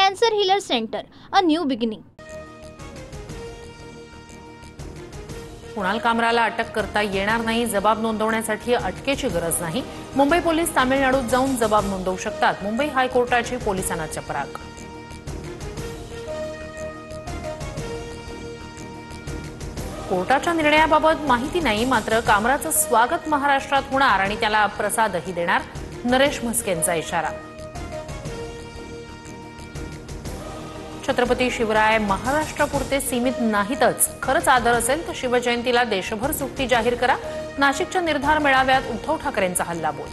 Cancer healer centre, a new beginning. Kunal कामराला अटक करता येणार नाही. जबाब नोंदवण्यासाठी अटकेची गरज नाही. मुंबई पोलीस तामिळनाडूत जाऊन जबाब नोंदवू शकतात. मुंबई हायकोर्टाची पोलिसांना चपराक. कोर्टाच्या निर्णयाबाबत माहिती नाही, मात्र कामराचं स्वागत महाराष्ट्रात होणार आणि त्याला प्रसादही देणार. नरेश म्हस्केंचा इशारा. छत्रपती शिवराय महाराष्ट्रापुरते सीमित नाहीतच. खरंच आदर असेल तर शिवजयंतीला देशभर सुट्टी जाहीर करा. नाशिकच्या निर्धार मेळाव्यात उद्धव ठाकरेंचा हल्लाबोल.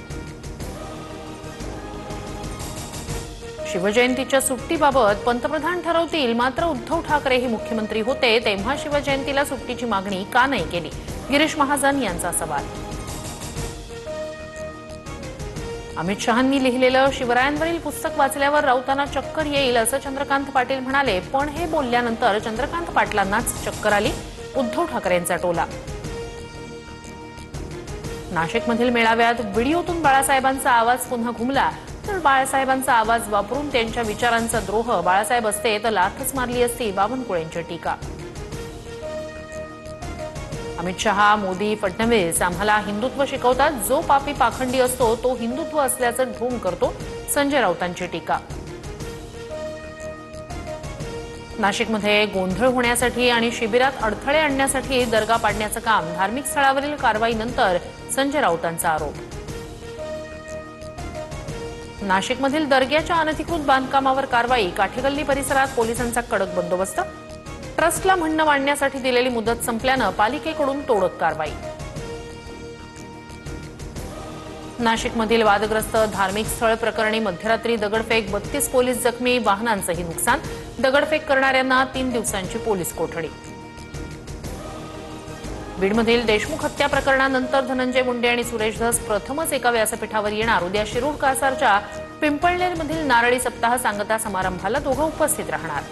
शिवजयंतीच्या सुट्टीबाबत पंतप्रधान ठरवतील, मात्र उद्धव ठाकरे हे मुख्यमंत्री होते तेव्हा शिवजयंतीला सुट्टीची मागणी का नाही केली? गिरीश महाजन यांचा सवाल. अमित शहांनी लिहिलेलं शिवरायांवरील पुस्तक वाचल्यावर राऊतांना चक्कर येईल असं चंद्रकांत पाटील म्हणाले, पण हे बोलल्यानंतर चंद्रकांत पाटलांनाच चक्कर आली. उद्धव ठाकरेंचा टोला. नाशिकमधील मेळाव्यात व्हिडिओतून बाळासाहेबांचा आवाज पुन्हा घुमला तर बाळासाहेबांचा आवाज वापरून त्यांच्या विचारांचा द्रोह. बाळासाहेब असते तर लाथच मारली असती. बावनकुळेंची टीका. अमित शहा, मोदी, फडणवीस आम्हाला हिंदुत्व शिकवतात. जो पापी पाखंडी असतो तो हिंदुत्व असल्याचं ढोंग करतो. संजय राऊतांची टीका. नाशिकमध्ये गोंधळ होण्यासाठी आणि शिबिरात अडथळे आणण्यासाठी दर्गा पाडण्याचं काम. धार्मिक स्थळावरील कारवाईनंतर संजय राऊतांचा आरोप. नाशिकमधील दर्ग्याच्या अनधिकृत बांधकामावर कारवाई. काठेगल्ली परिसरात पोलिसांचा कडक बंदोबस्त. ट्रस्टला म्हणणं मांडण्यासाठी दिलेली मुदत संपल्यानं पालिकेकडून तोडक कारवाई. नाशिकमधील वादग्रस्त धार्मिक स्थळ प्रकरणी मध्यरात्री दगडफेक. 32 पोलीस जखमी. वाहनांचंही नुकसान. दगडफेक करणाऱ्यांना 3 दिवसांची पोलीस कोठडी. बीडमधील देशमुख हत्या प्रकरणानंतर धनंजय मुंडे आणि सुरेश धस प्रथमच एका व्यासपीठावर येणार. उद्या शिरूर कासारच्या पिंपळनेरमधील नारळी सप्ताह सांगता समारंभाला दोघं उपस्थित राहणार.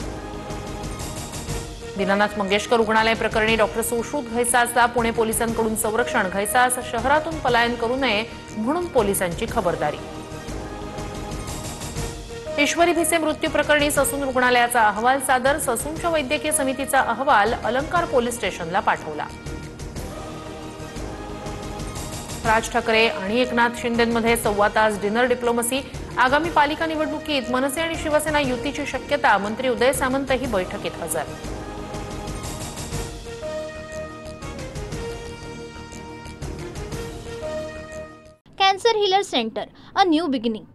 दीनानाथ मंगेशकर रुग्णालय प्रकरणी डॉक्टर सुश्रुत घैसासला पुणे पोलिसांकडून संरक्षण. घैसास शहरातून पलायन करू नये म्हणून पोलिसांची खबरदारी. ईश्वरी भिसे मृत्यू प्रकरणी ससून रुग्णालयाचा अहवाल सादर. ससूनच्या वैद्यकीय समितीचा अहवाल अलंकार पोलीस स्टेशनला पाठवला. राज ठाकरे आणि एकनाथ शिंदेंमध्ये 1.25 तास डिनर डिप्लोमसी. आगामी पालिका निवडणुकीत मनसे आणि शिवसेना युतीची शक्यता. मंत्री उदय सामंतही बैठकीत हजर. Cancer healer centre, a new beginning.